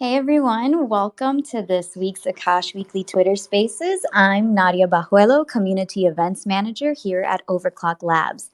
Hey everyone, welcome to this week's Akash Weekly Twitter Spaces. I'm Nadia Bajuelo, Community Events Manager here at Overclock Labs.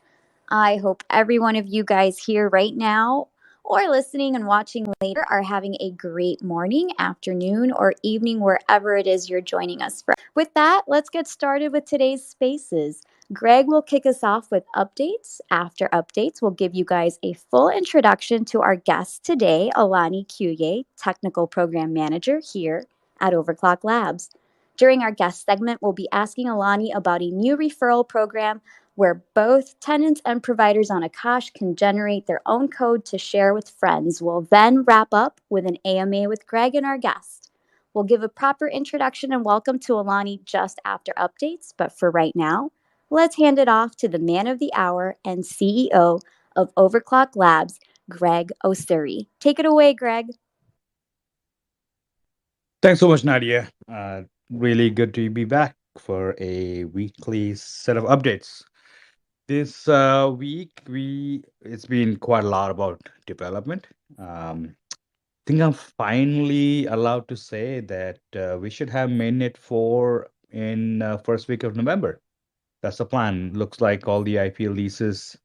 I hope every one of you guys here right now or listening and watching later are having a great morning, afternoon, or evening wherever it is you're joining us from. With that, let's get started with today's spaces. Greg will kick us off with updates. After updates, we'll give you guys a full introduction to our guest today, Alani Kuye, Technical Program Manager here at Overclock Labs. During our guest segment, we'll be asking Alani about a new referral program where both tenants and providers on Akash can generate their own code to share with friends. We'll then wrap up with an AMA with Greg and our guest. We'll give a proper introduction and welcome to Alani just after updates, but for right now, let's hand it off to the man of the hour and CEO of Overclock Labs, Greg Osuri. Take it away, Greg. Thanks so much, Nadia. Really good to be back for a weekly set of updates. This week, we it's been quite a lot about development. Think I'm finally allowed to say that we should have Mainnet 4 in first week of November. That's the plan. Looks like all the IP leases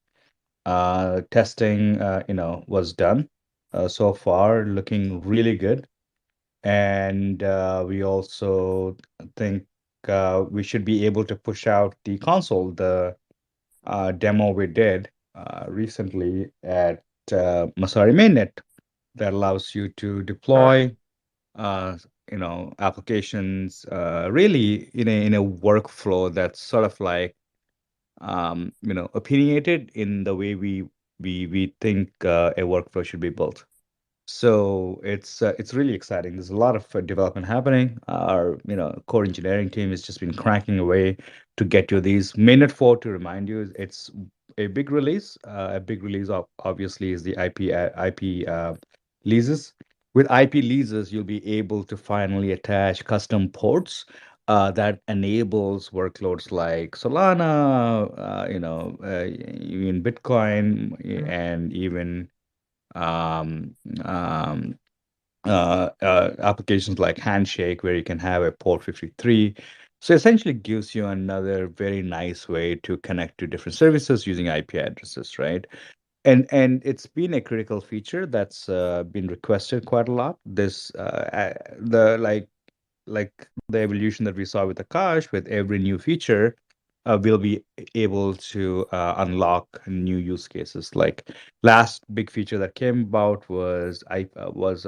testing, was done so far, looking really good. And we also think we should be able to push out the console, the demo we did recently at Masari Mainnet that allows you to deploy, uh, applications really in a workflow that's sort of like, opinionated in the way we think a workflow should be built. So it's really exciting. There's a lot of development happening. Our core engineering team has just been cranking away to get you these. Mainnet 4, to remind you, it's a big release. A big release obviously is the IP leases. With IP leases, you'll be able to finally attach custom ports that enables workloads like Solana, even Bitcoin, and even um, um, applications like Handshake, where you can have a port 53. So essentially gives you another very nice way to connect to different services using IP addresses, right? And it's been a critical feature that's been requested quite a lot. The like the evolution that we saw with Akash, with every new feature, we'll be able to unlock new use cases. Like last big feature that came about was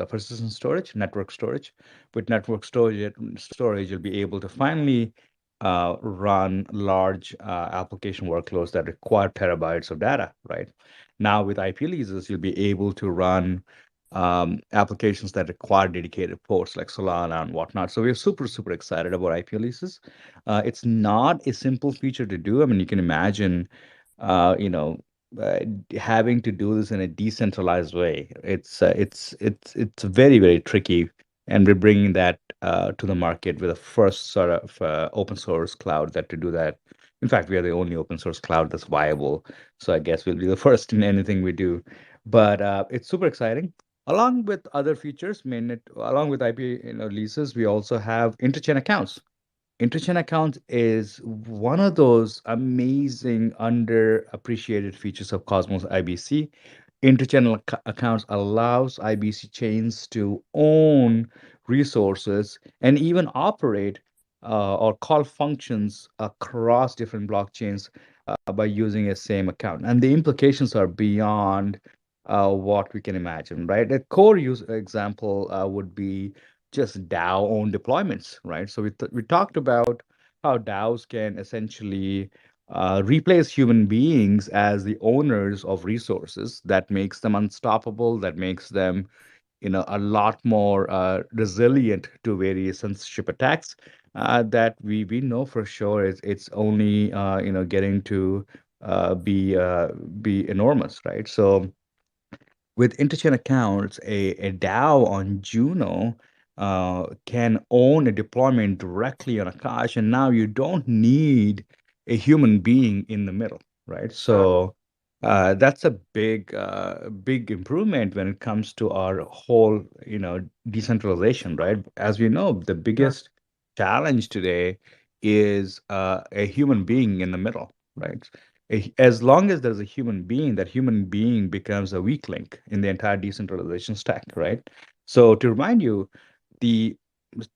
persistent storage, network storage. With network storage, you'll be able to finally run large application workloads that require terabytes of data, right? Now with IP leases, you'll be able to run applications that require dedicated ports like Solana and whatnot. So we're super, super excited about IP leases. It's not a simple feature to do. I mean, you can imagine, uh, you know, uh, having to do this in a decentralized way. It's very, very tricky, and we're bringing that to the market with the first sort of open source cloud that to do that. In fact, we are the only open source cloud that's viable. So I guess we'll be the first in anything we do. But it's super exciting. Along with other features, along with IP, leases, we also have interchain accounts. Interchain accounts is one of those amazing underappreciated features of Cosmos IBC. Interchannel accounts allows IBC chains to own resources and even operate or call functions across different blockchains by using a same account. And the implications are beyond what we can imagine, right? A core use example would be just DAO-owned deployments, right? So we talked about how DAOs can essentially replace human beings as the owners of resources. That makes them unstoppable. That makes them, a lot more resilient to various censorship attacks. That we know for sure it's only getting to be enormous, right? So with interchain accounts, a DAO on Juno can own a deployment directly on Akash, and now you don't need a human being in the middle, right? So That's a big improvement when it comes to our whole, decentralization, right? As we know, the biggest challenge today is a human being in the middle, right? As long as there's a human being, that human being becomes a weak link in the entire decentralization stack, right? So to remind you, the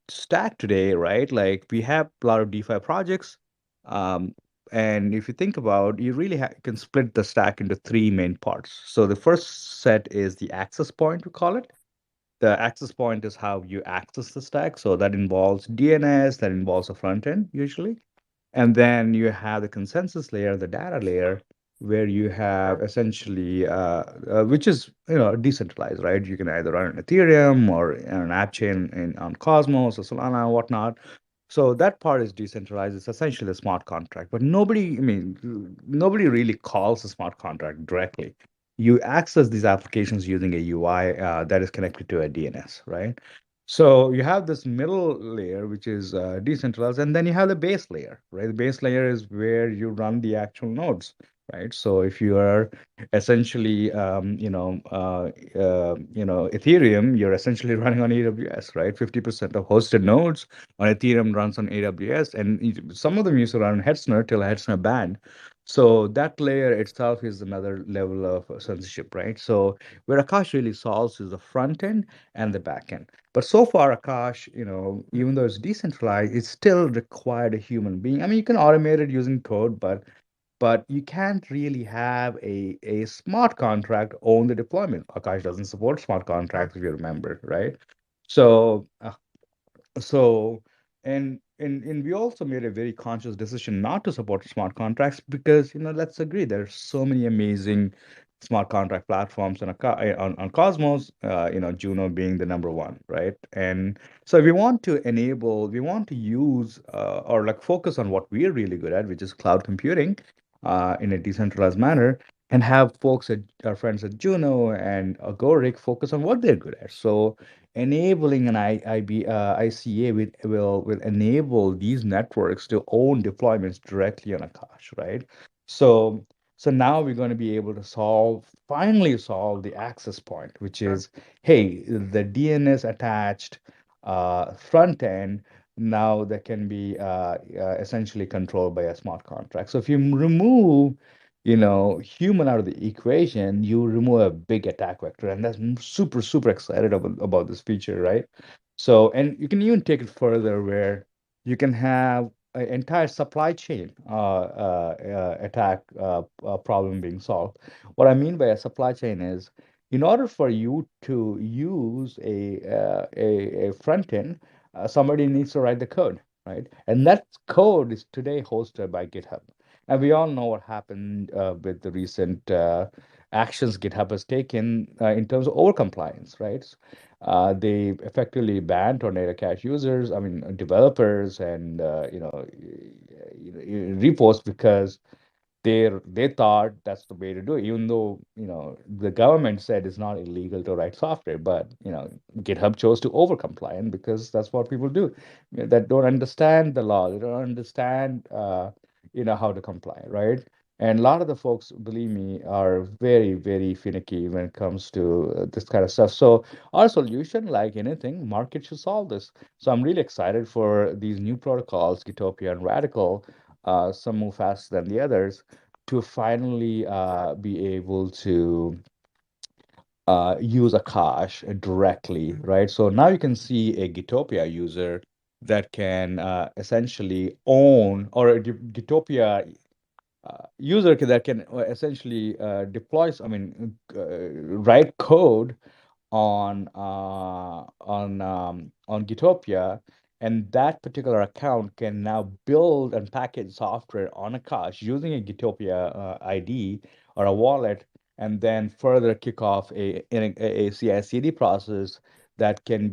stack today, right? Like we have a lot of DeFi projects. Um, and if you think about, you really can split the stack into three main parts. So the first set is the access point, we call it. The access point is how you access the stack. So that involves DNS, that involves a front end usually. And then you have the consensus layer, the data layer, where you have essentially, which is decentralized, right? You can either run on Ethereum or on an app chain on Cosmos or Solana or whatnot. So that part is decentralized. It's essentially a smart contract, but nobody really calls a smart contract directly. You access these applications using a UI that is connected to a DNS, right? So you have this middle layer, which is decentralized, and then you have the base layer, right? The base layer is where you run the actual nodes, right? So if you are essentially, Ethereum, you're essentially running on AWS, right? 50% of hosted nodes on Ethereum runs on AWS, and some of them used to run on Hetzner till Hetzner banned. So that layer itself is another level of censorship, right? So where Akash really solves is the front end and the back end. But so far, Akash, even though it's decentralized, it still required a human being. I mean, you can automate it using code, but you can't really have a smart contract own the deployment. Akash doesn't support smart contracts, if you remember, right? So so, and we also made a very conscious decision not to support smart contracts because, let's agree, there are so many amazing smart contract platforms on Cosmos, Juno being the number one, right? And so we want to use or like focus on what we're really good at, which is cloud computing in a decentralized manner, and have our friends at Juno and Agoric focus on what they're good at. So enabling an ICA will enable these networks to own deployments directly on Akash, right? So so now we're going to be able to finally solve the access point, which is, hey, the DNS attached front end now that can be essentially controlled by a smart contract. So if you remove human out of the equation, you remove a big attack vector, and that's super, super excited about this feature, right? So, and you can even take it further where you can have an entire supply chain attack problem being solved. What I mean by a supply chain is, in order for you to use a front end, somebody needs to write the code, right? And that code is today hosted by GitHub. And we all know what happened with the recent actions GitHub has taken in terms of overcompliance, right? They effectively banned Tornado Cash users, I mean, developers and, repos because they thought that's the way to do it, even though the government said it's not illegal to write software, but GitHub chose to overcomply, and because that's what people do, that don't understand the law, they don't understand how to comply, right? And a lot of the folks, believe me, are very, very finicky when it comes to this kind of stuff. So our solution, like anything, market should solve this. So I'm really excited for these new protocols, Gitopia and Radical. Some move faster than the others to finally be able to use Akash directly, right? So now you can see a Gitopia user that can essentially own, or a Gitopia that can essentially write code on Gitopia, and that particular account can now build and package software on Akash using a Gitopia ID or a wallet, and then further kick off a CI/CD process that can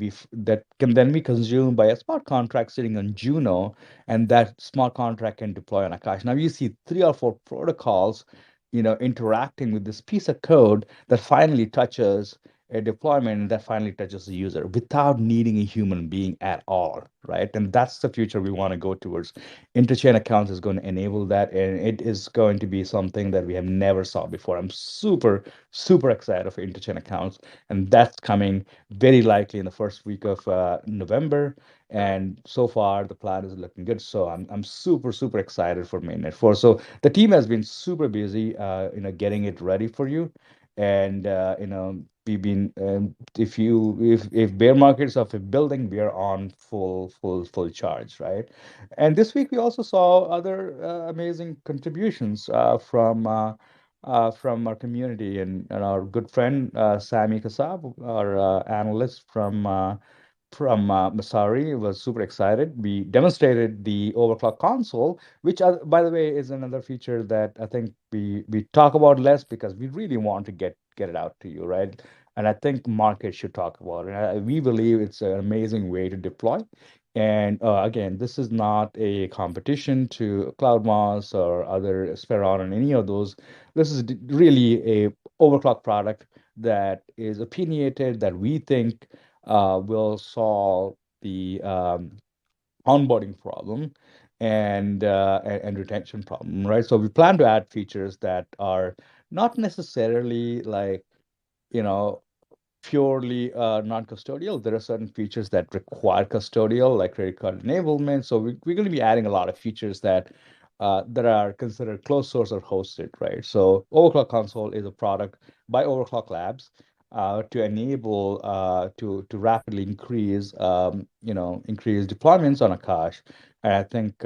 then be consumed by a smart contract sitting on Juno, and that smart contract can deploy on Akash. Now you see three or four protocols, interacting with this piece of code that finally touches a deployment that finally touches the user without needing a human being at all, right? And that's the future we want to go towards. Interchain accounts is going to enable that, and it is going to be something that we have never saw before. I'm super excited for interchain accounts, and that's coming very likely in the first week of November. And so far, the plan is looking good. So I'm super excited for Mainnet 4. So the team has been super busy, getting it ready for you. And we've been if bear markets are building, we are on full charge, right? And this week we also saw other amazing contributions from our community, and our good friend Sami Kassab, our analyst from Masari, was super excited. We demonstrated the Overclock console, which, by the way, is another feature that I think we talk about less because we really want to get it out to you, right? And I think market should talk about it. We believe it's an amazing way to deploy. And again, this is not a competition to CloudMoss or other Spheron and any of those. This is really a overclock product that is opinionated, that we think will solve the onboarding problem and retention problem, right? So we plan to add features that are not necessarily like, you know, purely non-custodial. There are certain features that require custodial, like credit card enablement. So we're going to be adding a lot of features that are considered closed source or hosted, right? So Overclock Console is a product by Overclock Labs to enable to rapidly increase deployments on Akash. And I think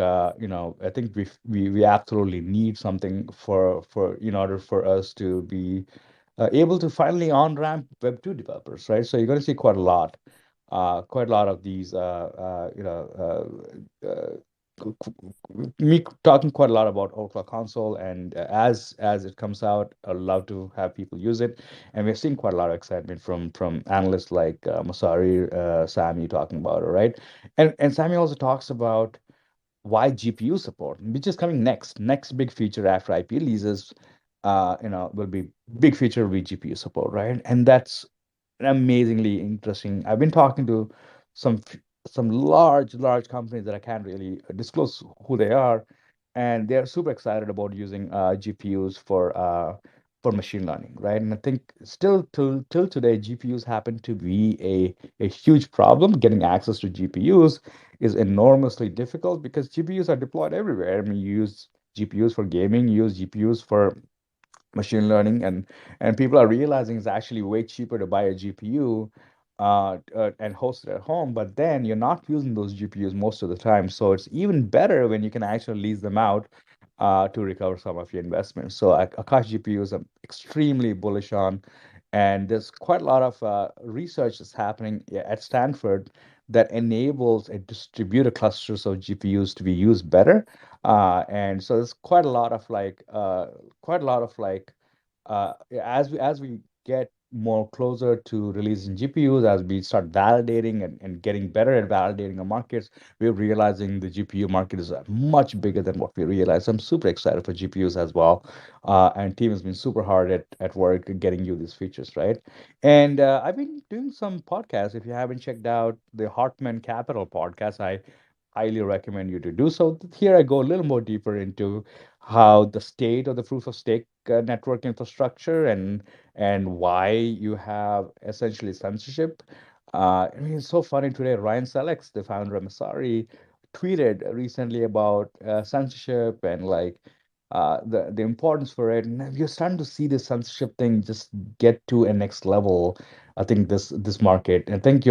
we absolutely need something for in order for us to be able to finally on-ramp Web 2 developers, right? So you're going to see quite a lot of these, me talking quite a lot about Overclock Console, and as it comes out, I'd love to have people use it. And we're seeing quite a lot of excitement from analysts like Masari, Sami talking about it, right? And Sami also talks about why GPU support, which is coming next big feature after IP releases, will be big feature will be GPU support, right? And that's amazingly interesting. I've been talking to some some large companies that I can't really disclose who they are, and they're super excited about using GPUs for machine learning, right? And I think still till today, GPUs happen to be a huge problem. Getting access to GPUs is enormously difficult because GPUs are deployed everywhere. I mean, you use GPUs for gaming, you use GPUs for machine learning, and people are realizing it's actually way cheaper to buy a GPU and host it at home, but then you're not using those GPUs most of the time. So it's even better when you can actually lease them out to recover some of your investments. So Akash GPUs I'm extremely bullish on, and there's quite a lot of research that's happening at Stanford that enables a distributed clusters of GPUs to be used better. And so there's quite a lot of like as we get more closer to releasing GPUs, as we start validating and getting better at validating the markets, we're realizing the GPU market is much bigger than what we realized. I'm super excited for GPUs as well. And team has been super hard at work getting you these features, right? And I've been doing some podcasts. If you haven't checked out the Hartman Capital podcast, I highly recommend you to do so. Here I go a little more deeper into how the state of the proof of stake network infrastructure and why you have essentially censorship. I mean, it's so funny today. Ryan Selex, the founder of Masari, tweeted recently about censorship and like the importance for it. And you're starting to see this censorship thing just get to a next level. I think this market. I think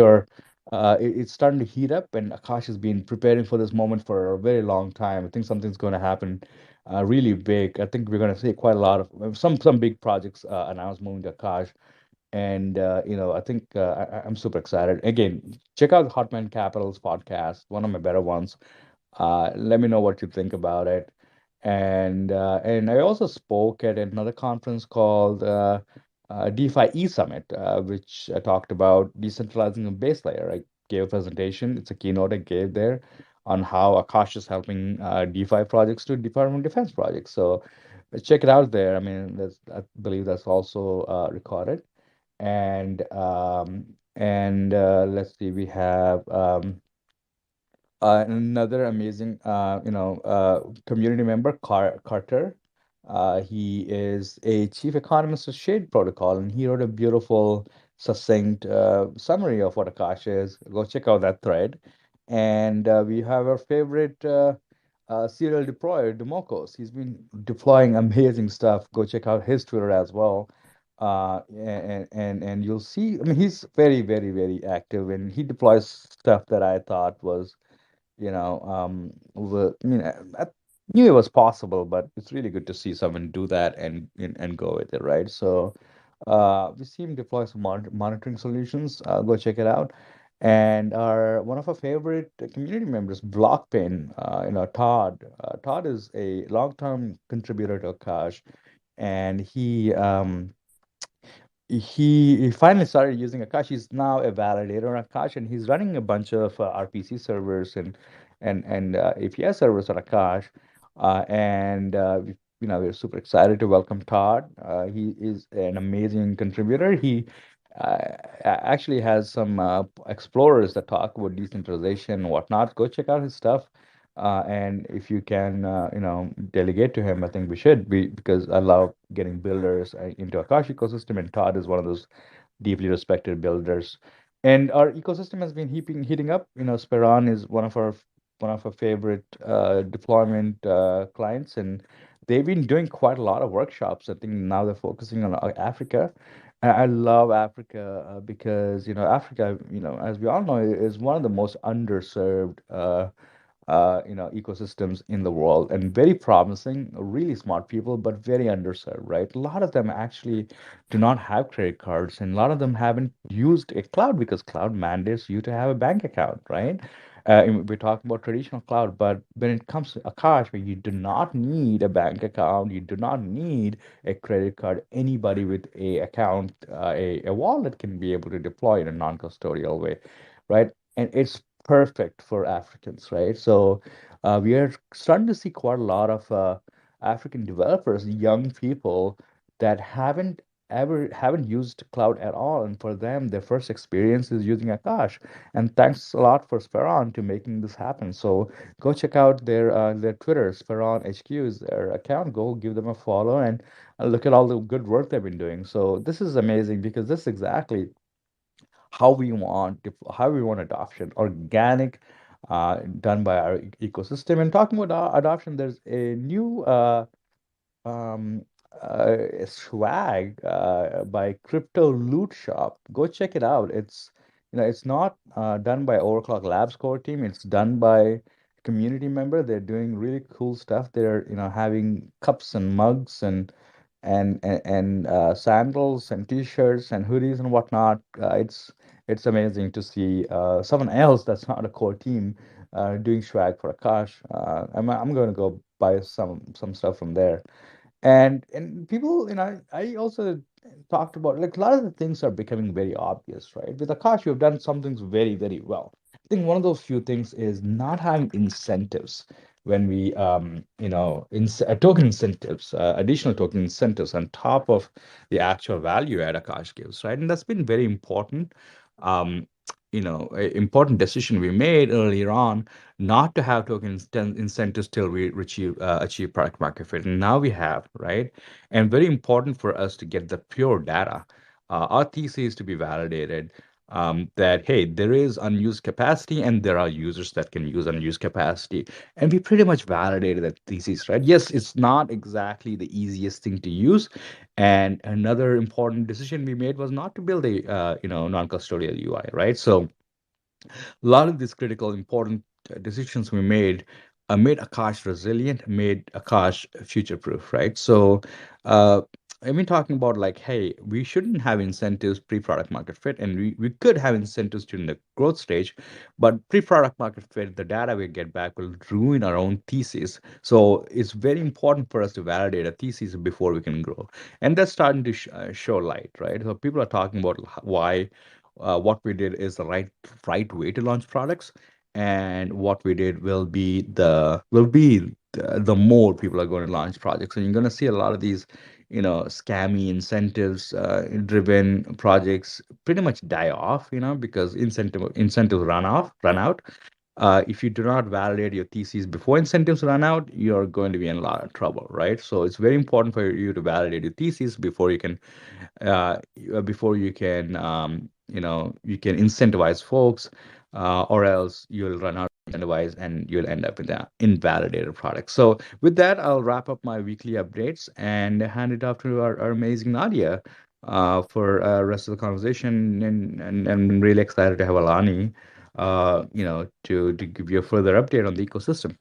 it's starting to heat up, and Akash has been preparing for this moment for a very long time. I think something's going to happen really big. I think we're going to see quite a lot of some big projects announced moving to Akash, and I think I'm super excited. Again, check out Hotman Capital's podcast, one of my better ones. Let me know what you think about it. And I also spoke at another conference called DeFi E Summit, which I talked about decentralizing a base layer. I gave a presentation. It's a keynote I gave there on how Akash is helping DeFi projects to Department of Defense projects. So check it out there. I mean, I believe that's also recorded. and let's see, we have another amazing, community member, Carter. He is a chief economist of Shade Protocol, and he wrote a beautiful, succinct summary of what Akash is. Go check out that thread. And we have our favorite serial deployer, Demokos. He's been deploying amazing stuff. Go check out his Twitter as well. And you'll see, I mean, he's very, very, very active, and he deploys stuff that I thought was I mean, I knew it was possible, but it's really good to see someone do that and go with it, right? So, we see him deploy some monitoring solutions. Go check it out. And our one of our favorite community members, Blockpane, Todd. Todd is a long-term contributor to Akash, and he finally started using Akash. He's now a validator on Akash, and he's running a bunch of RPC servers and API servers on Akash. We're super excited to welcome Todd. He is an amazing contributor. He actually has some explorers that talk about decentralization and whatnot. Go check out his stuff. And if you can, delegate to him, I think we should be because I love getting builders into Akash ecosystem, and Todd is one of those deeply respected builders. And our ecosystem has been heating up. Spheron is one of our favorite deployment clients, and they've been doing quite a lot of workshops. I think now they're focusing on Africa. I love Africa because Africa, as we all know, is one of the most underserved ecosystems in the world, and very promising, really smart people, but very underserved, right? A lot of them actually do not have credit cards, and a lot of them haven't used a cloud because cloud mandates you to have a bank account, right? And we're talking about traditional cloud, but when it comes to Akash, where you do not need a bank account, you do not need a credit card, anybody with a account, a wallet can be able to deploy in a non-custodial way, right? And it's perfect for Africans, right? So we are starting to see quite a lot of African developers, young people that haven't used cloud at all, and for them, their first experience is using Akash. And thanks a lot for Spheron to making this happen. So go check out their Twitter. Spheron HQ is their account. Go give them a follow and look at all the good work they've been doing. So this is amazing because this is exactly how we want adoption, organic, done by our ecosystem. And talking about adoption, there's a new um, swag by Crypto Loot Shop. Go check it out. It's not done by Overclock Labs core team. It's done by community member. They're doing really cool stuff. They're having cups and mugs and sandals and t-shirts and hoodies and whatnot. It's amazing to see someone else that's not a core team doing swag for Akash. I'm going to go buy some stuff from there. And people, I also talked about, like, a lot of the things are becoming very obvious, right? With Akash, you've done some things very, very well. I think one of those few things is not having incentives when we, token incentives, additional token incentives on top of the actual value add Akash gives, right? And that's been very important. Um, a important decision we made earlier on not to have token incentives till we achieve product market fit. And now we have, right? And very important for us to get the pure data. Our thesis is to be validated, that, hey, there is unused capacity and there are users that can use unused capacity. And we pretty much validated that thesis, right? Yes, it's not exactly the easiest thing to use. And another important decision we made was not to build a non-custodial UI, right? So a lot of these critical, important decisions we made Akash resilient, made Akash future-proof, right? So, uh, I've been talking about, like, hey, we shouldn't have incentives pre-product market fit, and we could have incentives during the growth stage, but pre-product market fit, the data we get back will ruin our own thesis. So it's very important for us to validate a thesis before we can grow, and that's starting to show light, right? So people are talking about why what we did is the right way to launch products, and what we did will be the more people are going to launch projects, and you're going to see a lot of these scammy incentives driven projects pretty much die off, because incentives run out. If you do not validate your thesis before incentives run out, you're going to be in a lot of trouble, right? So it's very important for you to validate your thesis before you can you can incentivize folks, or else you'll run out of incentivize and you'll end up with an invalidated product. So with that, I'll wrap up my weekly updates and hand it off to our amazing Nadia for rest of the conversation, and I'm really excited to have Alani to give you a further update on the ecosystem.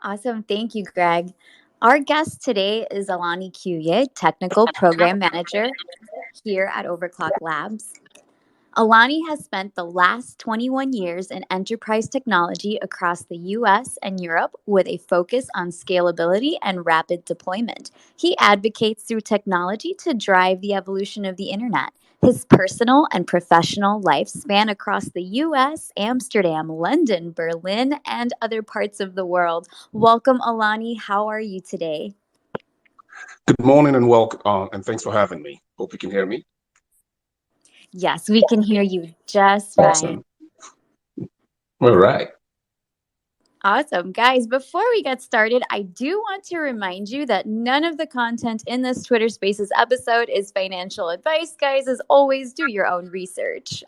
Awesome. Thank you, Greg. Our guest today is Alani Kuye, Technical Program Manager here at Overclock Labs. Alani has spent the last 21 years in enterprise technology across the US and Europe with a focus on scalability and rapid deployment. He advocates through technology to drive the evolution of the internet. His personal and professional life span across the US, Amsterdam, London, Berlin, and other parts of the world. Welcome, Alani. How are you today? Good morning and welcome, and thanks for having me. Hope you can hear me. Yes, we can hear you just fine. Awesome. All right. Awesome. Guys, before we get started, I do want to remind you that none of the content in this Twitter Spaces episode is financial advice. Guys, as always, do your own research.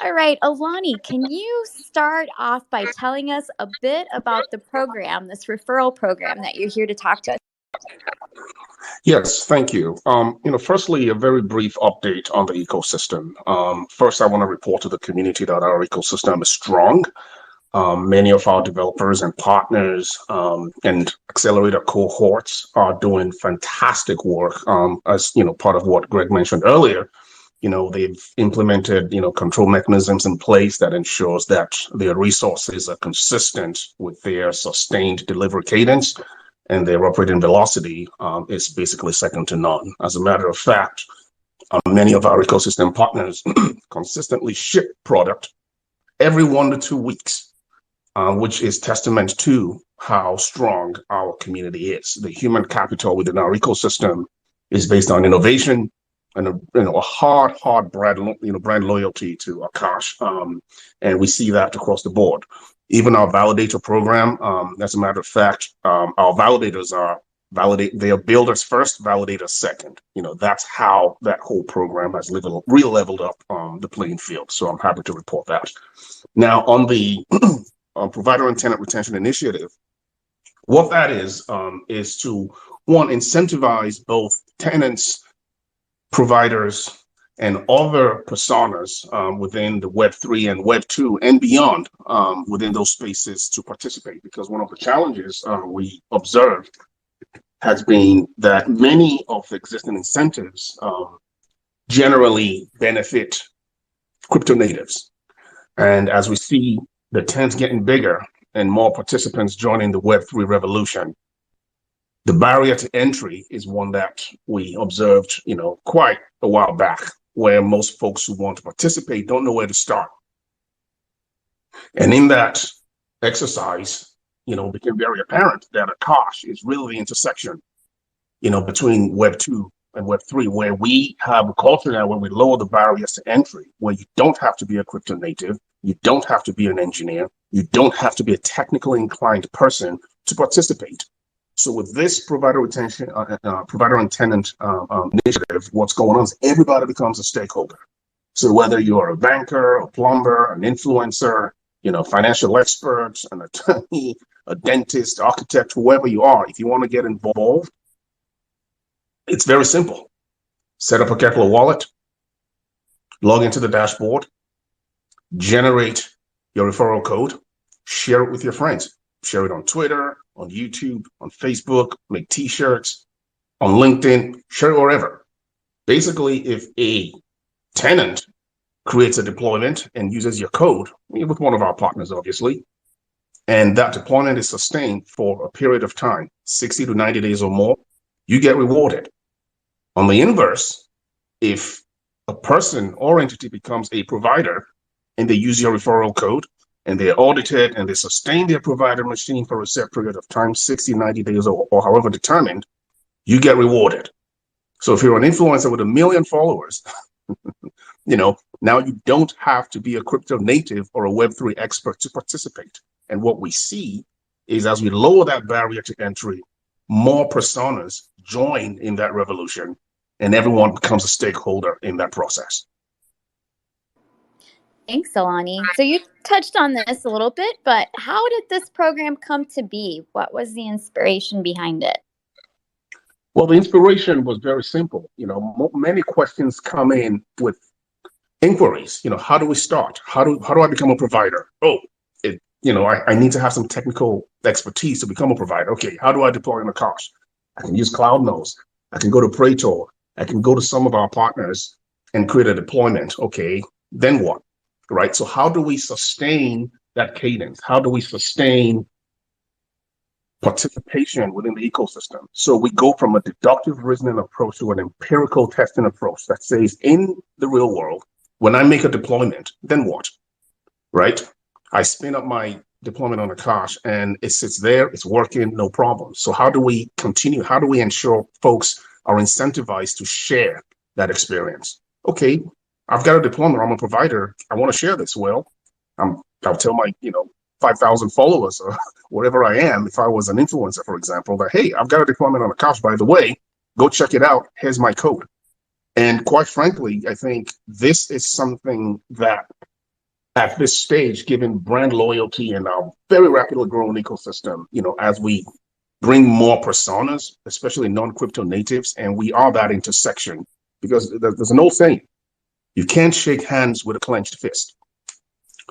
All right, Alani, can you start off by telling us a bit about the program, this referral program that you're here to talk to us? Yes, thank you. Firstly, a very brief update on the ecosystem. First, I want to report to the community that our ecosystem is strong. Many of our developers and partners and accelerator cohorts are doing fantastic work. As part of what Greg mentioned earlier, they've implemented control mechanisms in place that ensures that their resources are consistent with their sustained delivery cadence, and their operating velocity is basically second to none. As a matter of fact, many of our ecosystem partners consistently ship product every 1 to 2 weeks. Which is testament to how strong our community is. The human capital within our ecosystem is based on innovation and a hard brand loyalty to Akash, and we see that across the board. Even our validator program, as a matter of fact, our validators they are builders first, validators second. That's how that whole program has leveled up the playing field. So I'm happy to report that. Now on the Provider and Tenant Retention Initiative. What that is to, one, incentivize both tenants, providers, and other personas within the Web3 and Web2 and beyond within those spaces to participate. Because one of the challenges we observed has been that many of the existing incentives generally benefit crypto natives. And as we see the tent's getting bigger and more participants joining the Web3 revolution, the barrier to entry is one that we observed, quite a while back, where most folks who want to participate don't know where to start. And in that exercise, became very apparent that Akash is really the intersection, between Web2 and Web3, where we have a culture now where we lower the barriers to entry, where you don't have to be a crypto native, you don't have to be an engineer, you don't have to be a technically inclined person to participate. So with this provider and tenant initiative, what's going on is everybody becomes a stakeholder. So whether you're a banker, a plumber, an influencer, financial expert, an attorney, a dentist, architect, whoever you are, if you want to get involved, it's very simple. Set up a Kettler wallet, log into the dashboard, generate your referral code, share it with your friends. Share it on Twitter, on YouTube, on Facebook, make t-shirts, on LinkedIn, share it wherever. Basically, if a tenant creates a deployment and uses your code, with one of our partners, obviously, and that deployment is sustained for a period of time, 60 to 90 days or more, you get rewarded. On the inverse, if a person or entity becomes a provider and they use your referral code and they're audited and they sustain their provider machine for a set period of time, 60, 90 days or however determined, you get rewarded. So if you're an influencer with 1 million followers, now you don't have to be a crypto native or a Web3 expert to participate. And what we see is as we lower that barrier to entry, more personas join in that revolution, and everyone becomes a stakeholder in that process. Thanks, Alani. So you touched on this a little bit, but how did this program come to be? What was the inspiration behind it? Well, the inspiration was very simple. Many questions come in with inquiries. How do we start? How do I become a provider? I need to have some technical expertise to become a provider. Okay, how do I deploy in Akash? I can use Cloud Nodes. I can go to Praetor. I can go to some of our partners and create a deployment. Okay, then what? Right? So how do we sustain that cadence? How do we sustain participation within the ecosystem? So we go from a deductive reasoning approach to an empirical testing approach that says in the real world, when I make a deployment, then what? Right? I spin up my deployment on Akash and it sits there, it's working, no problem. So how do we continue? How do we ensure folks are incentivized to share that experience? Okay, I've got a deployment, I'm a provider, I want to share this. Well, I'll tell my 5,000 followers or wherever I am, if I was an influencer, for example, that, hey, I've got a deployment on Akash, by the way, go check it out, here's my code. And quite frankly, I think this is something that at this stage, given brand loyalty and our very rapidly growing ecosystem, as we bring more personas, especially non-crypto natives, and we are that intersection, because there's an old saying, you can't shake hands with a clenched fist.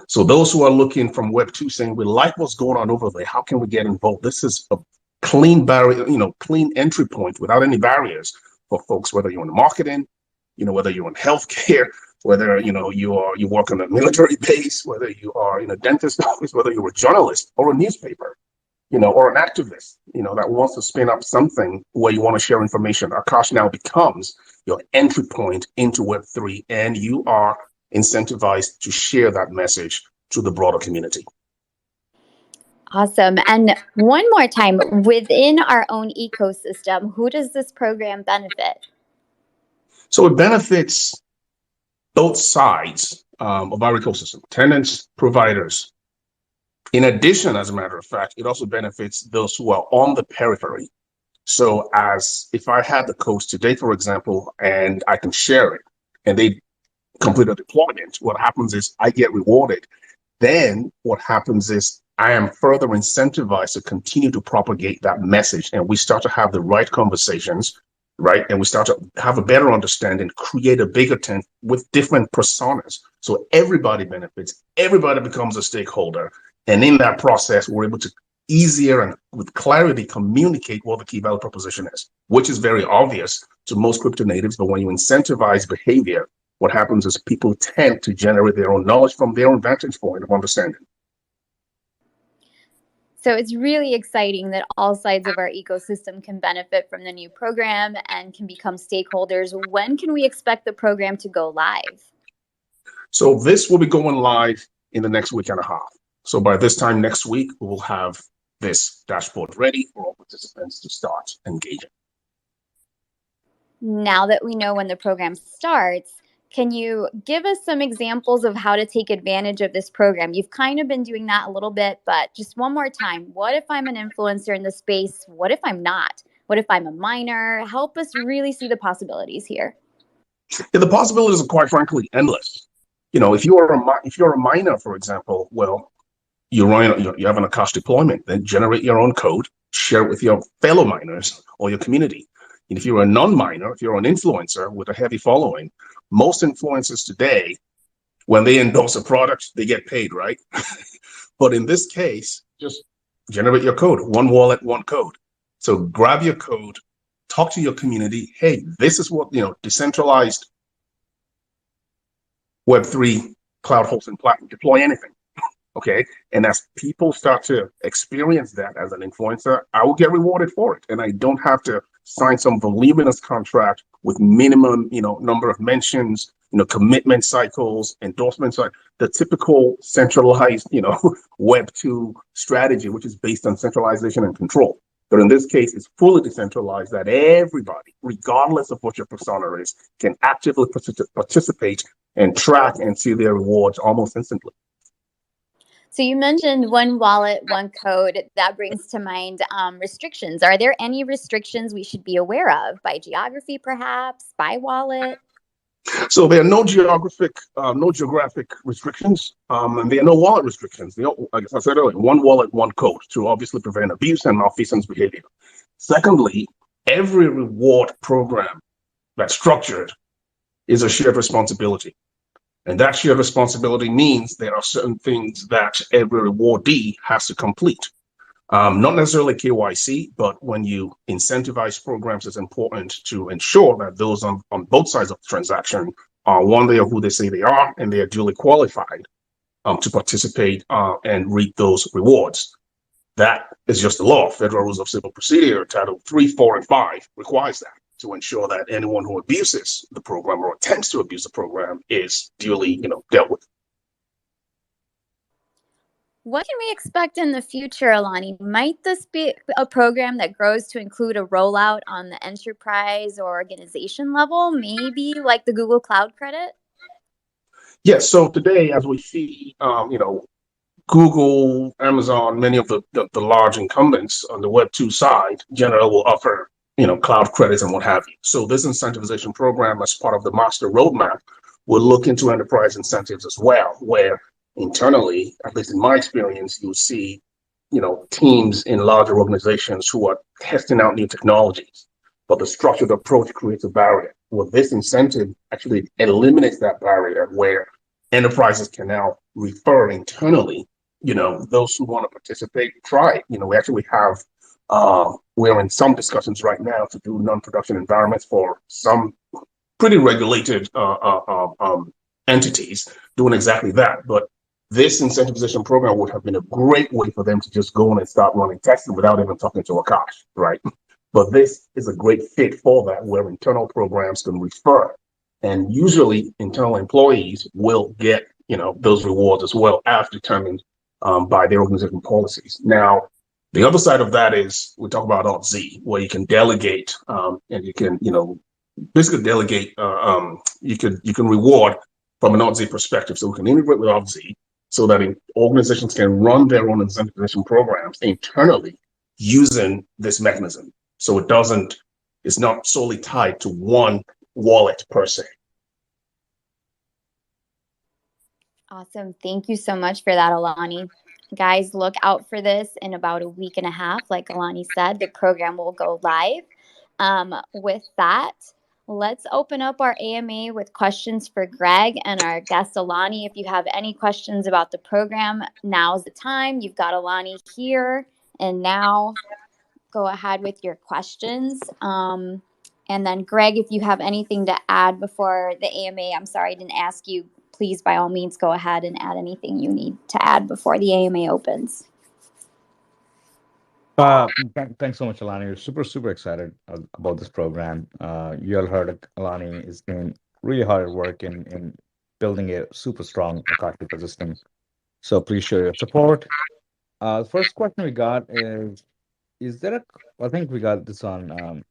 So those who are looking from Web 2 saying, we like what's going on over there, how can we get involved? This is a clean barrier, clean entry point without any barriers for folks, whether you're in marketing, whether you're in healthcare, whether you work on a military base, whether you are in a dentist office, whether you're a journalist or a newspaper, or an activist, that wants to spin up something where you want to share information. Akash now becomes your entry point into Web3, and you are incentivized to share that message to the broader community. Awesome. And one more time, within our own ecosystem, who does this program benefit? So it benefits both sides of our ecosystem, tenants, providers. In addition, as a matter of fact, it also benefits those who are on the periphery. So as if I had the code today, for example, and I can share it and they complete a deployment, what happens is I get rewarded. Then what happens is I am further incentivized to continue to propagate that message, and we start to have the right conversations, right? And we start to have a better understanding, create a bigger tent with different personas. So everybody benefits, everybody becomes a stakeholder. And in that process, we're able to easier and with clarity communicate what the key value proposition is, which is very obvious to most crypto natives. But when you incentivize behavior, what happens is people tend to generate their own knowledge from their own vantage point of understanding. So it's really exciting that all sides of our ecosystem can benefit from the new program and can become stakeholders. When can we expect the program to go live? So this will be going live in the next week and a half. So by this time next week, we will have this dashboard ready for all participants to start engaging. Now that we know when the program starts, can you give us some examples of how to take advantage of this program? You've kind of been doing that a little bit, but just one more time. What if I'm an influencer in the space? What if I'm not? What if I'm a miner? Help us really see the possibilities here. Yeah, the possibilities are quite frankly endless. If you're a miner, for example, well, you have an Akash deployment, then generate your own code, share it with your fellow miners or your community. And if you're a non-miner, if you're an influencer with a heavy following, most influencers today, when they endorse a product, they get paid, right? But in this case, just generate your code, one wallet, one code. So grab your code, talk to your community. Hey, this is what, decentralized Web3 cloud hosting platform, deploy anything. Okay. And as people start to experience that as an influencer, I will get rewarded for it. And I don't have to sign some voluminous contract with minimum, number of mentions, commitment cycles, endorsement cycles, the typical centralized, Web 2 strategy, which is based on centralization and control. But in this case, it's fully decentralized that everybody, regardless of what your persona is, can actively participate and track and see their rewards almost instantly. So you mentioned one wallet, one code. That brings to mind restrictions. Are there any restrictions we should be aware of by geography, perhaps by wallet? So there are no geographic restrictions, and there are no wallet restrictions. Like I said earlier, one wallet, one code to obviously prevent abuse and malfeasance behavior. Secondly, every reward program that's structured is a shared responsibility. And that shared responsibility means there are certain things that every rewardee has to complete. Not necessarily KYC, but when you incentivize programs, it's important to ensure that those on both sides of the transaction are one, they are who they say they are, and they are duly qualified to participate and reap those rewards. That is just the law. Federal Rules of Civil Procedure, Title 3, 4, and 5 requires that to ensure that anyone who abuses the program or attempts to abuse the program is duly, dealt with. What can we expect in the future, Alani? Might this be a program that grows to include a rollout on the enterprise or organization level, maybe like the Google Cloud Credit? Yes. So today, as we see, Google, Amazon, many of the large incumbents on the Web2 side generally will offer, cloud credits and what have you. So this incentivization program, as part of the master roadmap, will look into enterprise incentives as well, where internally, at least in my experience, you'll see, teams in larger organizations who are testing out new technologies, but the structured approach creates a barrier. Well, this incentive actually eliminates that barrier where enterprises can now refer internally, those who want to participate, try it. We actually have, we're in some discussions right now to do non-production environments for some pretty regulated entities doing exactly that. But this incentivization program would have been a great way for them to just go in and start running testing without even talking to Akash, right? But this is a great fit for that, where internal programs can refer. And usually internal employees will get, those rewards as well, as determined by their organization policies. Now, the other side of that is we talk about Alt-Z, where you can delegate and you can, basically delegate. You can reward from an Alt-Z perspective. So we can integrate with Alt-Z so that organizations can run their own incentivization programs internally using this mechanism. So it's not solely tied to one wallet per se. Awesome. Thank you so much for that, Alani. Guys, look out for this in about a week and a half. Like Alani said, the program will go live. With that, let's open up our AMA with questions for Greg and our guest Alani. If you have any questions about the program, now's the time. You've got Alani here and now. Go ahead with your questions. And then, Greg, if you have anything to add before the AMA, I'm sorry I didn't ask you. Please, by all means, go ahead and add anything you need to add before the AMA opens. Thanks so much, Alani. We're super, super excited about this program. You all heard Alani is doing really hard work in building a super strong Akash ecosystem. So please show your support. The first question we got is there I think we got this on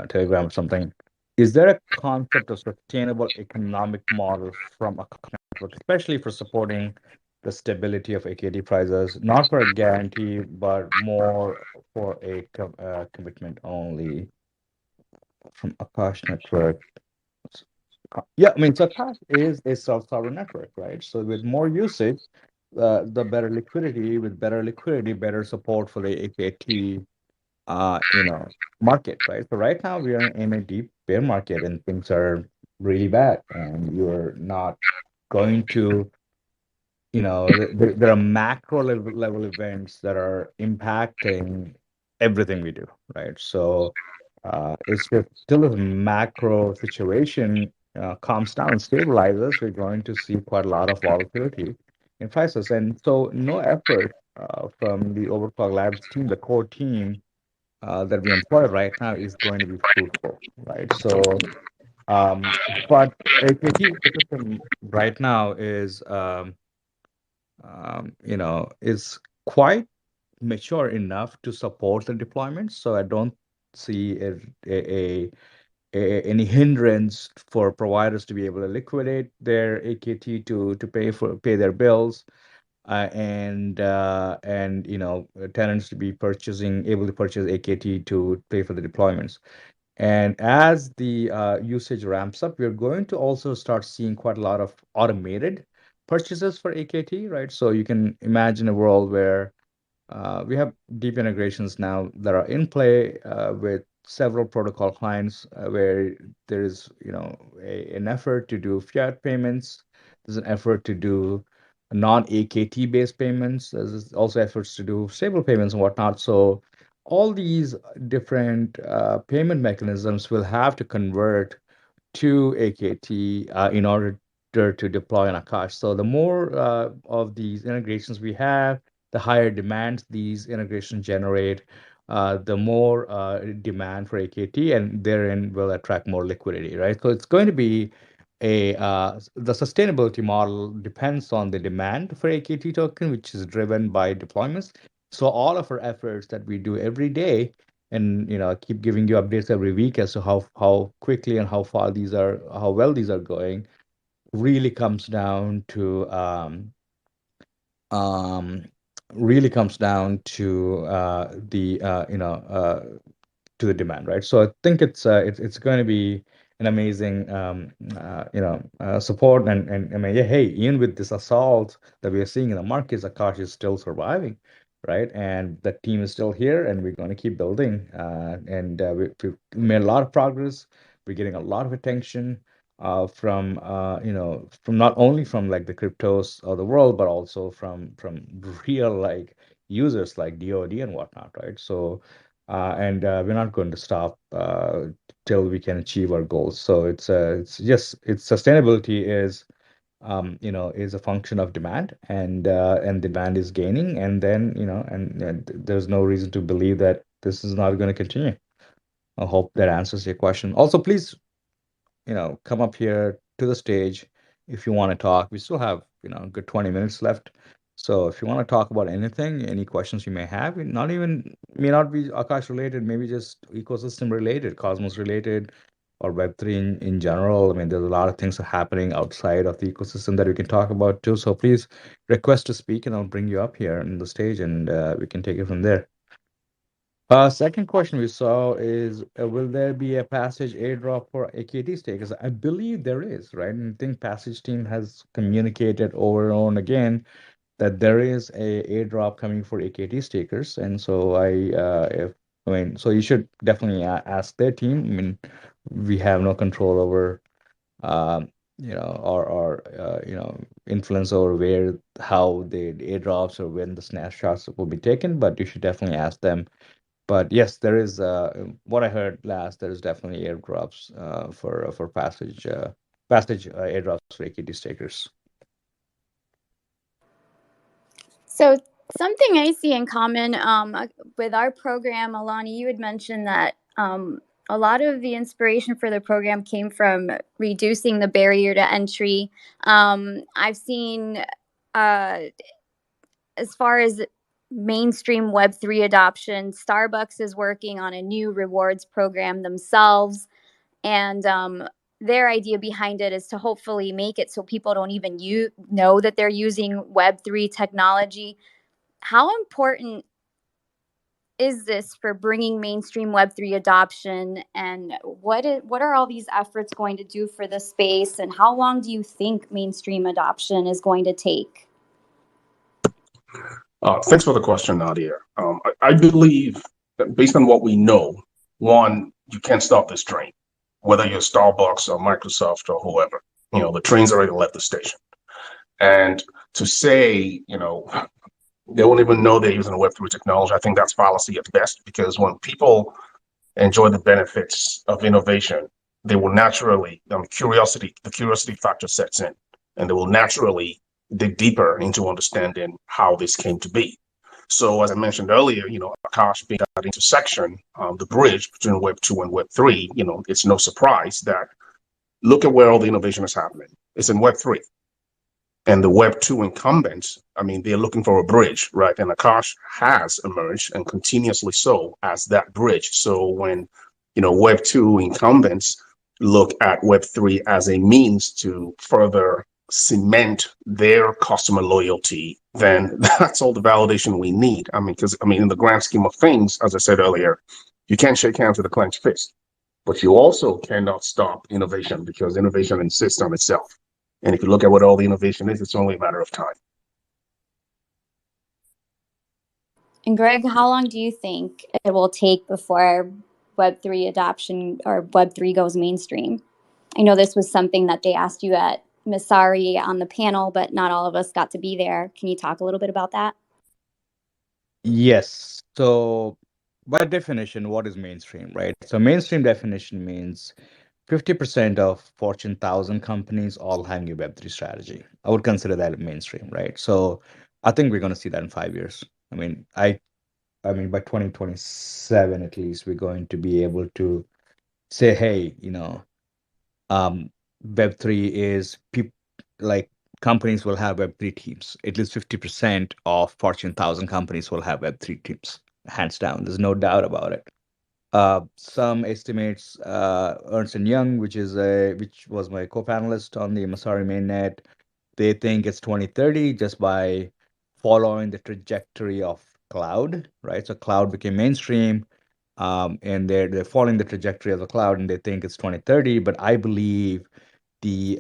Telegram or something. Is there a concept of sustainable economic model from a network, especially for supporting the stability of AKD prices, not for a guarantee, but more for a commitment only from Akash network? Yeah, I mean, so Akash is a self-sovereign network, right? So with more usage, the better liquidity, with better liquidity, better support for the AKT market, right? So right now we are in a deep bear market and things are really bad, and you're not going to, there are macro level events that are impacting everything we do, right? So it's just till the macro situation calms down and stabilizes, we're going to see quite a lot of volatility in prices. And so no effort from the Overclock Labs team, the core team, that we employ right now is going to be fruitful, right? So, but AKT ecosystem right now is, is quite mature enough to support the deployments. So I don't see any hindrance for providers to be able to liquidate their AKT to pay their bills, and tenants to be able to purchase AKT to pay for the deployments. And as the usage ramps up, we're going to also start seeing quite a lot of automated purchases for AKT, right? So you can imagine a world where we have deep integrations now that are in play with several protocol clients where there is, an effort to do fiat payments. There's an effort to do non-AKT based payments. There's also efforts to do stable payments and whatnot. So all these different payment mechanisms will have to convert to AKT in order to deploy on Akash. So the more of these integrations we have, the higher demand these integrations generate, the more demand for AKT, and therein will attract more liquidity, right? So it's going to be the sustainability model depends on the demand for AKT token, which is driven by deployments. So all of our efforts that we do every day, and keep giving you updates every week as to how quickly and how well these are going, really comes down to um, the to the demand, right? So I think it's going to be an amazing support, and I mean, yeah, hey, even with this assault that we are seeing in the markets, Akash is still surviving, right? And the team is still here, and we're going to keep building. And we've made a lot of progress. We're getting a lot of attention from not only from like the cryptos of the world, but also from real like users like DoD and whatnot, right? So and we're not going to stop till we can achieve our goals. So it's just it's sustainability is a function of demand, and demand is gaining, and then and there's no reason to believe that this is not going to continue. I hope that answers your question. Also, please come up here to the stage if you want to talk. We still have, a good 20 minutes left. So if you want to talk about anything, any questions you may have, may not be Akash related, maybe just ecosystem related, Cosmos related, or Web3 in general. I mean, there's a lot of things happening outside of the ecosystem that we can talk about too. So please request to speak, and I'll bring you up here on the stage, and we can take it from there. Second question we saw is, will there be a Passage airdrop for AKT stakers? I believe there is, right? And I think Passage team has communicated over and over again that there is a airdrop coming for AKT stakers. And so so you should definitely ask their team. I mean, we have no control over, or influence over how the airdrops or when the snapshots will be taken, but you should definitely ask them. But yes, there is what I heard last. There is definitely airdrops for passage airdrops for AKT stakers. So something I see in common with our program, Alani, you had mentioned that a lot of the inspiration for the program came from reducing the barrier to entry. I've seen, as far as mainstream Web3 adoption, Starbucks is working on a new rewards program themselves. And their idea behind it is to hopefully make it so people don't even know that they're using Web3 technology. How important is this for bringing mainstream Web3 adoption, and what are all these efforts going to do for the space, and how long do you think mainstream adoption is going to take? Thanks for the question, Nadia. I believe that based on what we know, one, you can't stop this train, whether you're Starbucks or Microsoft or whoever. The train's already left the station. And to say, they won't even know they're using a Web3 technology, I think that's fallacy at best, because when people enjoy the benefits of innovation, they will naturally, the curiosity factor sets in, and they will naturally dig deeper into understanding how this came to be. So as I mentioned earlier, Akash being that intersection, the bridge between Web 2 and Web 3, it's no surprise that look at where all the innovation is happening. It's in Web 3. And the Web 2 incumbents I mean, they're looking for a bridge, right? And Akash has emerged and continuously so as that bridge. So when, Web2 incumbents look at Web3 as a means to further cement their customer loyalty, then that's all the validation we need. I mean, because, in the grand scheme of things, as I said earlier, you can't shake hands with a clenched fist, but you also cannot stop innovation because innovation insists on itself. And if you look at what all the innovation is, it's only a matter of time. And Greg, how long do you think it will take before Web3 adoption or Web3 goes mainstream? I know this was something that they asked you at Masari on the panel, but not all of us got to be there. Can you talk a little bit about that? Yes. So by definition, what is mainstream, right? So mainstream definition means 50% of Fortune 1000 companies all having a Web3 strategy. I would consider that mainstream, right? So I think we're going to see that in 5 years. I mean, I mean, by 2027 at least, we're going to be able to say, hey, um, Web3 is people like companies will have Web3 teams. At least 50% of Fortune 1000 companies will have Web3 teams, hands down. There's no doubt about it. Some estimates, Ernst and Young, which was my co-panelist on the Masari mainnet, they think it's 2030 just by following the trajectory of cloud, right? So cloud became mainstream, and they're following the trajectory of the cloud, and they think it's 2030. But I believe the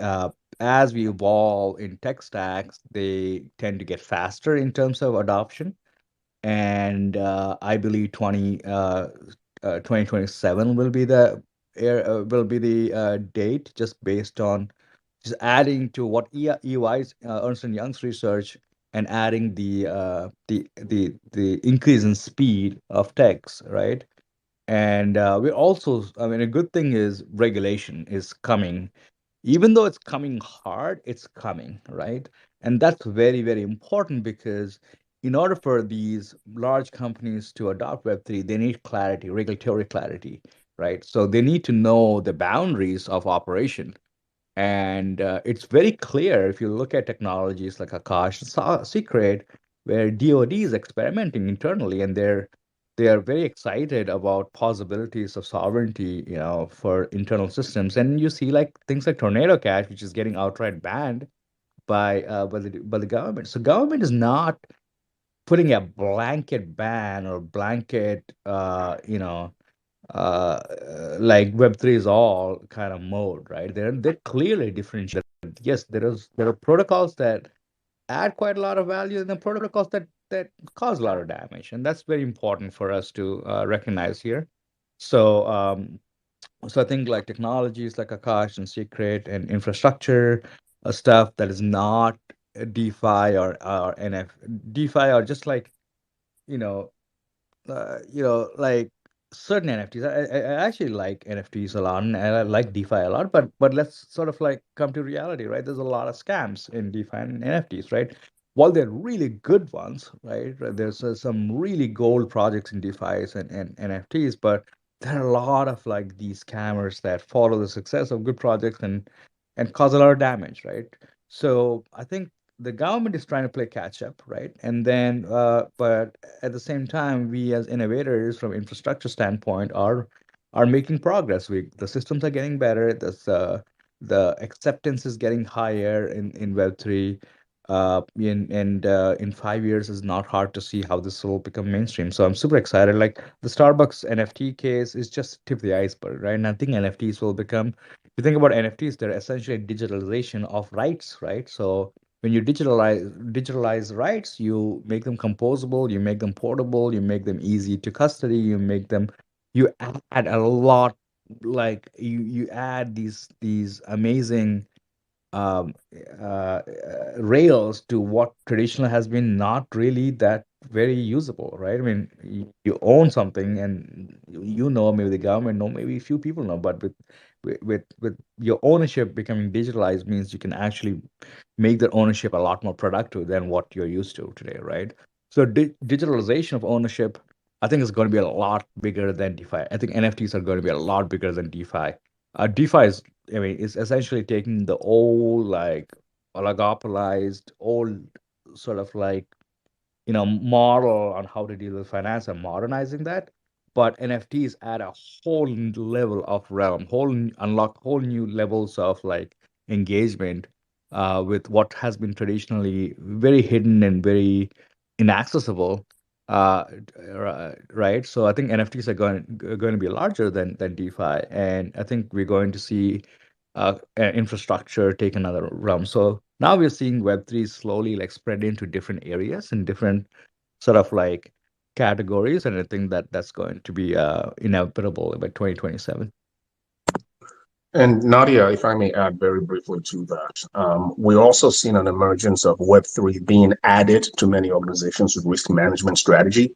as we evolve in tech stacks, they tend to get faster in terms of adoption. And I believe 2027 will be the date, just based on just adding to what EY's Ernst and Young's research, and adding the increase in speed of techs, right? And we're also, I mean, a good thing is regulation is coming. Even though it's coming hard, it's coming, right? And that's very, very important, because in order for these large companies to adopt Web3, they need clarity, regulatory clarity, right? So they need to know the boundaries of operation. And it's very clear if you look at technologies like Akash Secret, where DoD is experimenting internally, and they are very excited about possibilities of sovereignty, for internal systems. And you see like things like Tornado Cash, which is getting outright banned by the government. So government is not putting a blanket ban or blanket, like Web3 is all kind of mode, right? They're clearly differentiated. Yes, there are protocols that add quite a lot of value, and the protocols that cause a lot of damage, and that's very important for us to recognize here. So so I think like technologies like Akash and Secret and infrastructure stuff that is not DeFi or NF DeFi, or just like you know like certain NFTs. I actually like NFTs a lot, and I like DeFi a lot. But let's sort of like come to reality, right? There's a lot of scams in DeFi and NFTs, right? While they're really good ones, right? There's some really gold projects in DeFi's and NFTs, but there are a lot of like these scammers that follow the success of good projects and cause a lot of damage, right? So I think the government is trying to play catch up, right? And then, but at the same time, we as innovators from infrastructure standpoint are making progress. The systems are getting better. The acceptance is getting higher in Web3. In 5 years, it's not hard to see how this will become mainstream. So I'm super excited. Like the Starbucks NFT case is just tip of the iceberg, right? And I think NFTs will become. If you think about NFTs, they're essentially a digitalization of rights, right? So when you digitalize rights, you make them composable, you make them portable, you make them easy to custody, you add a lot, like you add these amazing um, rails to what traditionally has been not really that very usable, right? I mean, you own something, and maybe the government know, maybe a few people know, but with your ownership becoming digitalized means you can actually make their ownership a lot more productive than what you're used to today, right? So digitalization of ownership, I think, is going to be a lot bigger than DeFi. I think NFTs are going to be a lot bigger than DeFi. DeFi is, I mean, it's essentially taking the old, like, oligopolized, old sort of like model on how to deal with finance and modernizing that. But NFTs add a whole level of realm, unlock whole new levels of like engagement with what has been traditionally very hidden and very inaccessible. Right. So I think NFTs are going to be larger than DeFi, and I think we're going to see infrastructure take another realm. So now we're seeing Web3 slowly like spread into different areas and different sort of like categories, and I think that that's going to be inevitable by 2027. And Nadia, if I may add very briefly to that, we also seen an emergence of Web3 being added to many organizations with risk management strategy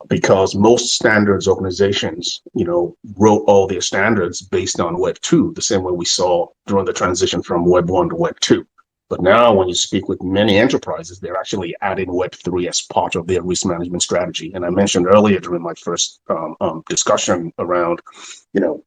because most standards organizations, wrote all their standards based on Web 2, the same way we saw during the transition from Web 1 to Web 2. But now, when you speak with many enterprises, they're actually adding Web 3 as part of their risk management strategy. And I mentioned earlier during my first discussion around, you know,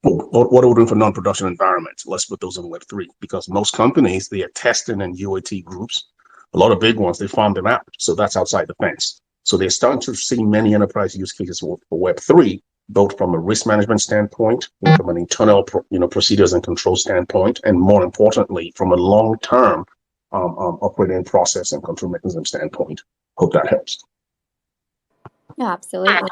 what are we doing for non-production environments? Let's put those in Web 3 because most companies, they are testing in UAT groups. A lot of big ones, they farm them out. So that's outside the fence. So they're starting to see many enterprise use cases for Web 3, both from a risk management standpoint, from an internal procedures and control standpoint, and more importantly, from a long-term operating process and control mechanism standpoint. Hope that helps. Yeah, absolutely.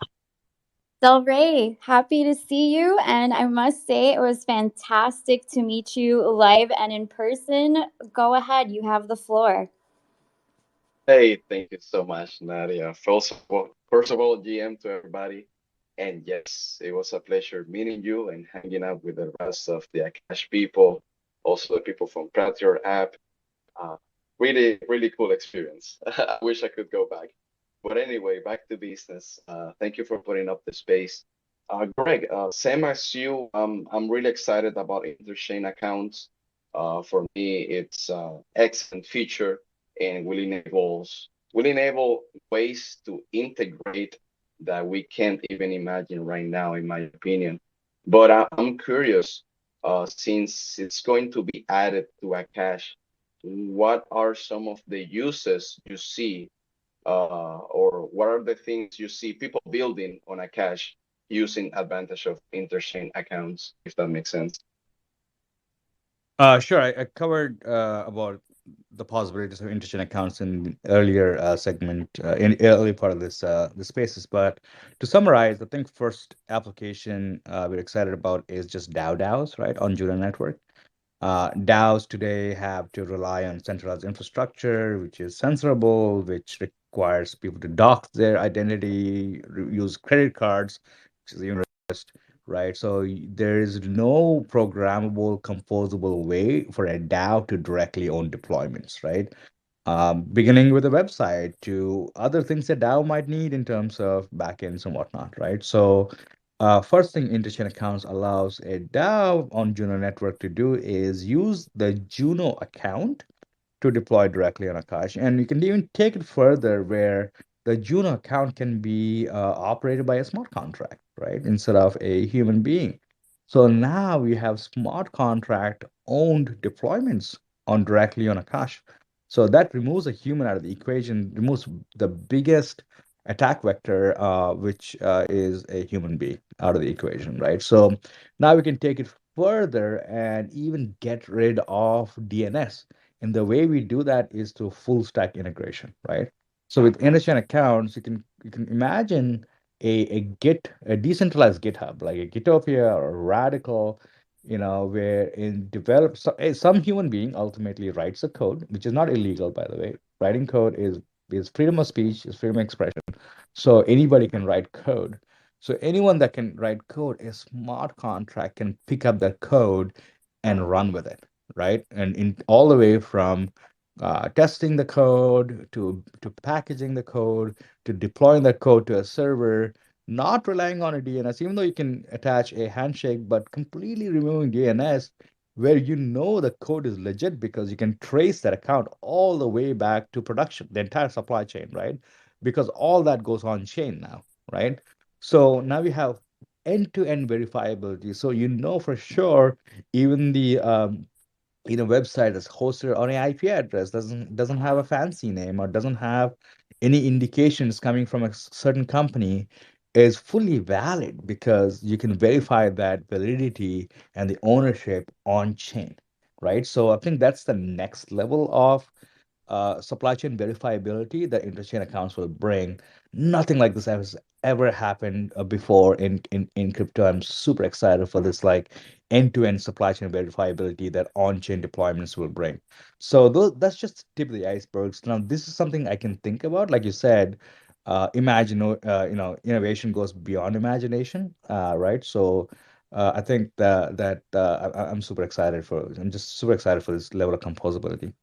Del Rey, happy to see you. And I must say, it was fantastic to meet you live and in person. Go ahead, you have the floor. Hey, thank you so much, Nadia. First of all, GM to everybody. And yes, it was a pleasure meeting you and hanging out with the rest of the Akash people, also the people from Pratio app. Uh, really, really cool experience. I wish I could go back. But anyway, back to business. Thank you for putting up the space. Greg, same as you, I'm really excited about interchain accounts. For me, it's excellent feature and will enable ways to integrate that we can't even imagine right now, in my opinion. But I'm curious, since it's going to be added to Akash, what are some of the uses you see, or what are the things you see people building on Akash using advantage of interchain accounts, if that makes sense? Sure. I covered about the possibilities of interchain accounts in the earlier segment, in early part of this spaces. But to summarize, I think first application we're excited about is just DAOs, right, on Juno Network. DAOs today have to rely on centralized infrastructure, which is censorable, which requires people to dox their identity, use credit cards, which is even right? So there is no programmable, composable way for a DAO to directly own deployments, right? Beginning with a website to other things that DAO might need in terms of backends and whatnot, right? So first thing interchain accounts allows a DAO on Juno Network to do is use the Juno account to deploy directly on Akash. And you can even take it further where the Juno account can be operated by a smart contract, right? Instead of a human being. So now we have smart contract owned deployments on directly on Akash. So that removes a human out of the equation, removes the biggest attack vector, which is a human being out of the equation, right? So now we can take it further and even get rid of DNS. And the way we do that is through full stack integration, right? So with interchain accounts, you can imagine a decentralized GitHub like a Gitopia or Radical, where in develop some human being ultimately writes a code, which is not illegal, by the way. Writing code is freedom of speech, is freedom of expression. So anybody can write code. So anyone that can write code, a smart contract can pick up that code and run with it, right? And in all the way from testing the code to packaging the code to deploying the code to a server, not relying on a DNS, even though you can attach a handshake, but completely removing DNS where the code is legit because you can trace that account all the way back to production, the entire supply chain, right? Because all that goes on chain now, right? So now we have end-to-end verifiability. So for sure, even the website that's hosted on an IP address, doesn't have a fancy name or doesn't have any indications coming from a certain company, is fully valid because you can verify that validity and the ownership on chain, right? So I think that's the next level of supply chain verifiability that interchain accounts will bring. Nothing like this has ever happened before in crypto. I'm super excited for this, like end-to-end supply chain verifiability that on-chain deployments will bring. So that's just the tip of the icebergs. Now, this is something I can think about. Like you said, innovation goes beyond imagination, right? So I think I'm super excited for. I'm just super excited for this level of composability.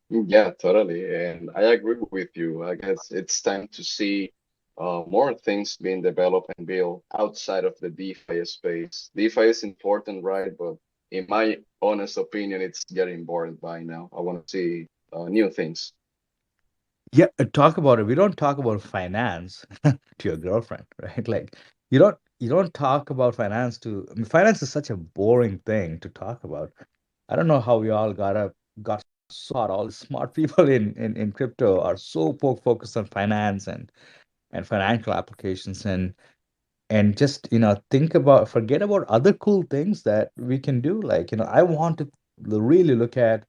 Yeah, totally. And I agree with you. I guess it's time to see more things being developed and built outside of the DeFi space. DeFi is important, right? But in my honest opinion, it's getting bored by now. I want to see new things. Yeah, talk about it. We don't talk about finance to your girlfriend, right? Like you don't talk about finance to. I mean, finance is such a boring thing to talk about. I don't know how we all got so hot. All the smart people in crypto are so focused on finance and financial applications and just think about forget about other cool things that we can do. Like I want to really look at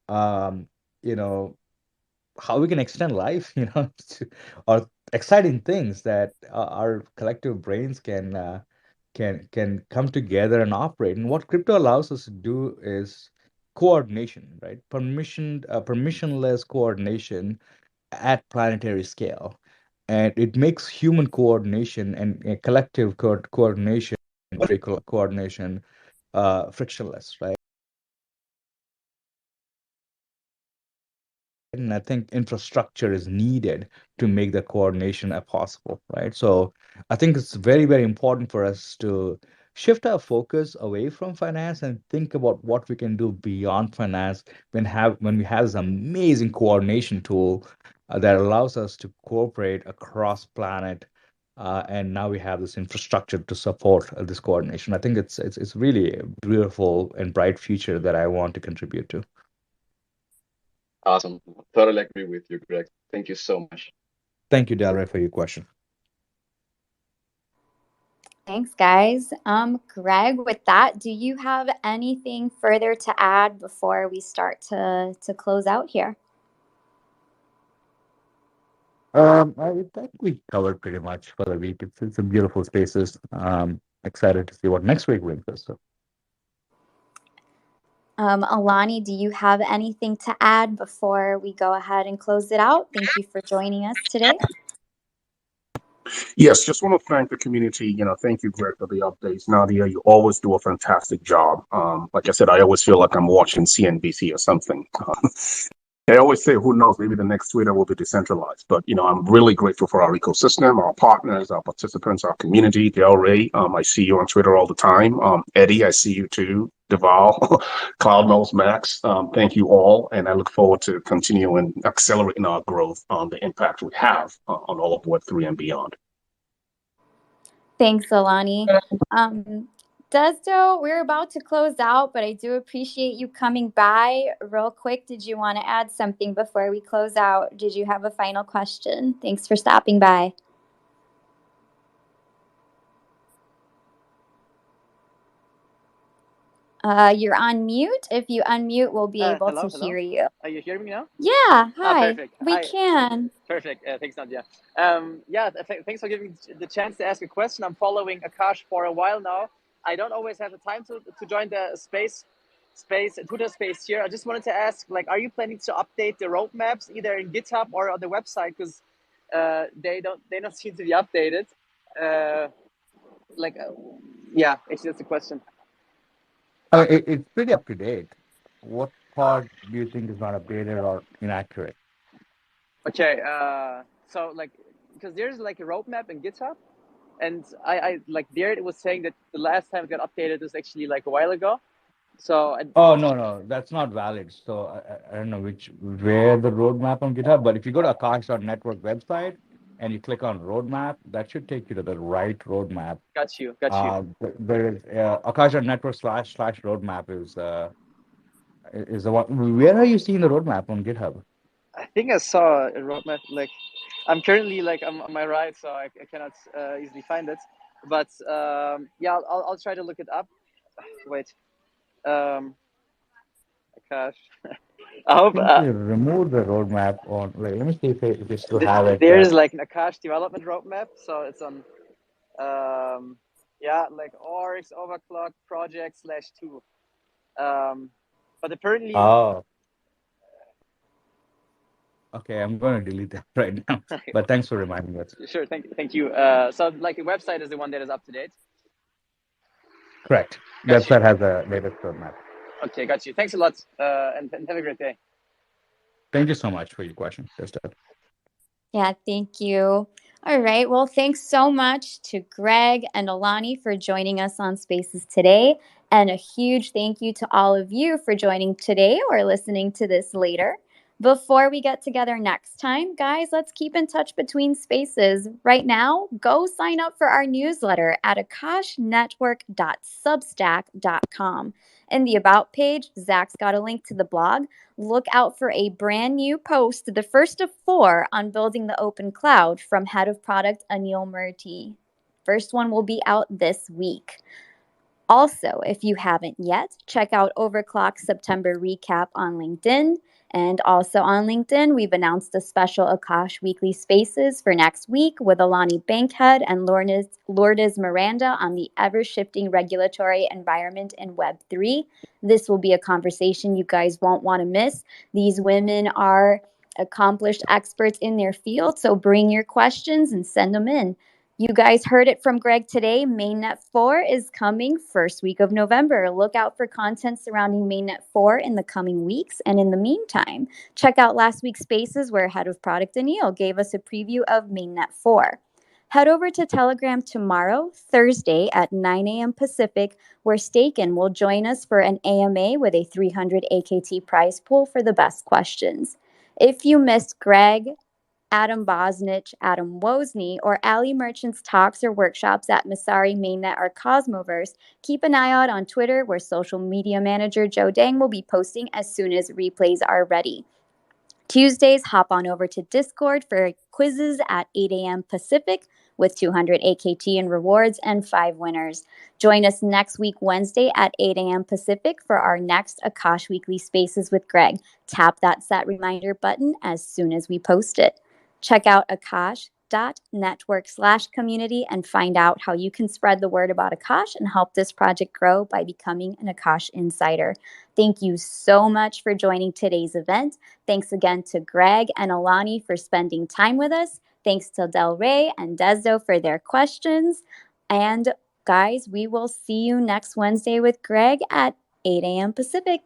um you know how we can extend life, or exciting things that our collective brains can come together and operate. And what crypto allows us to do is coordination, right? Permissionless coordination at planetary scale, and it makes human coordination and collective coordination, coordination, frictionless, right? And I think infrastructure is needed to make the coordination possible, right? So I think it's very, very important for us to shift our focus away from finance and think about what we can do beyond finance when we have this amazing coordination tool that allows us to cooperate across planet. And now we have this infrastructure to support this coordination. I think it's really a beautiful and bright future that I want to contribute to. Awesome. Totally agree with you, Greg. Thank you so much. Thank you, Delray, for your question. Thanks, guys. Greg, with that, do you have anything further to add before we start to close out here? I think we covered pretty much for the week. It's a beautiful spaces. Excited to see what next week brings us. So. Alani, do you have anything to add before we go ahead and close it out? Thank you for joining us today. Yes, just want to thank the community. Thank you, Greg, for the updates. Nadia, you always do a fantastic job. Like I said, I always feel like I'm watching CNBC or something. I always say, who knows, maybe the next Twitter will be decentralized. But, I'm really grateful for our ecosystem, our partners, our participants, our community. Del Rey, I see you on Twitter all the time. Eddie, I see you too. Deval, Cloud Knows Max, thank you all. And I look forward to continuing accelerating our growth on the impact we have on all of Web3 and beyond. Thanks, Alani. Desdo, we're about to close out, but I do appreciate you coming by. Real quick, did you want to add something before we close out? Did you have a final question? Thanks for stopping by. You're on mute. If you unmute, we'll be able to hear you. Are you hearing me now? Yeah, hi. Perfect. We Hi. can. Perfect. Thanks, Nadia. Thanks for giving me the chance to ask a question. I'm following Akash for a while now. I don't always have the time to join the Twitter space here. I just wanted to ask, are you planning to update the roadmaps either in GitHub or on the website? Because they don't seem to be updated. It's just a question. It's pretty up to date. What part do you think is not updated or inaccurate? Okay, because there's a roadmap in GitHub, and I there it was saying that the last time it got updated was actually a while ago. So no, that's not valid. So I don't know where the roadmap on GitHub, but if you go to Akash.network website, and you click on roadmap, that should take you to the right roadmap. Got you. Got you. There is Akash Network slash roadmap is the one. Where are you seeing the roadmap on GitHub? I think I saw a roadmap. Like, I'm currently like I'm on my right, so I cannot easily find it. But yeah, I'll try to look it up. Wait, Akash. I I hope think they removed the roadmap on. Wait, let me see if they still have it. there's like an Akash development roadmap, so it's on. Yeah, like orgs overclock project /2. But apparently, Oh, okay. I'm going to delete that right now. But thanks for reminding us. sure, thank you. So like the website is the one that is up to date. Correct. Got you. Website has a latest roadmap. Okay, got you. Thanks a lot, and have a great day. Thank you so much for your question. Just Yeah, thank you. All right. Well, thanks so much to Greg and Alani for joining us on Spaces today. And a huge thank you to all of you for joining today or listening to this later. Before we get together next time, guys, let's keep in touch between spaces. Right now, go sign up for our newsletter at akashnetwork.substack.com. In the About page, Zach's got a link to the blog. Look out for a brand new post, the first of 4 on building the open cloud from head of product Anil Murthy. First one will be out this week. Also, if you haven't yet, check out Overclock September recap on LinkedIn. And also on LinkedIn, we've announced a special Akash Weekly Spaces for next week with Alani Bankhead and Lourdes Miranda on the ever-shifting regulatory environment in Web3. This will be a conversation you guys won't want to miss. These women are accomplished experts in their field, so bring your questions and send them in. You guys heard it from Greg today. Mainnet 4 is coming first week of November. Look out for content surrounding Mainnet 4 in the coming weeks. And in the meantime, check out last week's Spaces where Head of Product Anil gave us a preview of Mainnet 4. Head over to Telegram tomorrow, Thursday at 9 a.m. Pacific, where Staken will join us for an AMA with a 300 AKT prize pool for the best questions. If you missed Greg, Adam Bosnich, Adam Wozni, or Ali Merchant's talks or workshops at Masari, Mainnet, or Cosmoverse, keep an eye out on Twitter, where social media manager Joe Dang will be posting as soon as replays are ready. Tuesdays, hop on over to Discord for quizzes at 8 a.m. Pacific with 200 AKT in rewards and 5 winners. Join us next week, Wednesday at 8 a.m. Pacific for our next Akash Weekly Spaces with Greg. Tap that set reminder button as soon as we post it. Check out akash.network/community and find out how you can spread the word about Akash and help this project grow by becoming an Akash Insider. Thank you so much for joining today's event. Thanks again to Greg and Alani for spending time with us. Thanks to Del Rey and Desdo for their questions. And guys, we will see you next Wednesday with Greg at 8 a.m. Pacific.